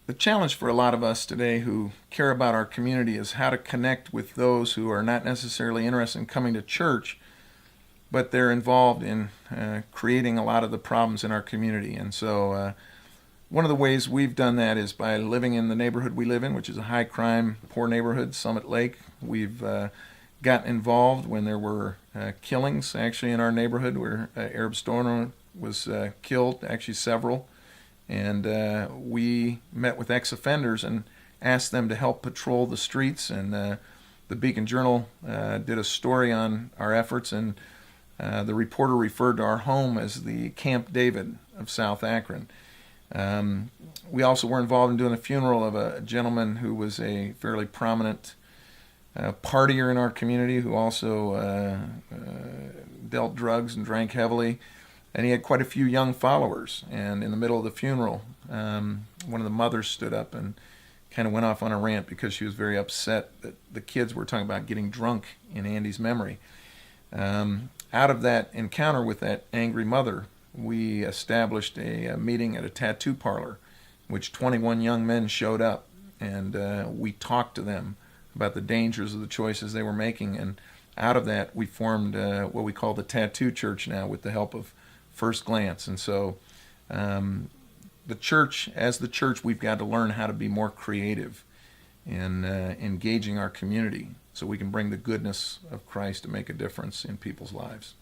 The challenge for a lot of us today who care about our community is how to connect with those who are not necessarily interested in coming to church, but they're involved in creating a lot of the problems in our community. And so one of the ways we've done that is by living in the neighborhood we live in, which is a high crime, poor neighborhood, Summit Lake. We've gotten involved when there were killings actually in our neighborhood where Arab Stoner was killed, actually several. And we met with ex-offenders and asked them to help patrol the streets. And the Beacon Journal did a story on our efforts, and the reporter referred to our home as the Camp David of South Akron. We also were involved in doing a funeral of a gentleman who was a fairly prominent partier in our community who also dealt drugs and drank heavily. And he had quite a few young followers. And in the middle of the funeral, one of the mothers stood up and kind of went off on a rant because she was very upset that the kids were talking about getting drunk in Andy's memory. Out of that encounter with that angry mother, we established a meeting at a tattoo parlor, which 21 young men showed up, and we talked to them about the dangers of the choices they were making. And out of that, we formed what we call the Tattoo Church now, with the help of First Glance. And so the church, as the church, we've got to learn how to be more creative in engaging our community so we can bring the goodness of Christ to make a difference in people's lives.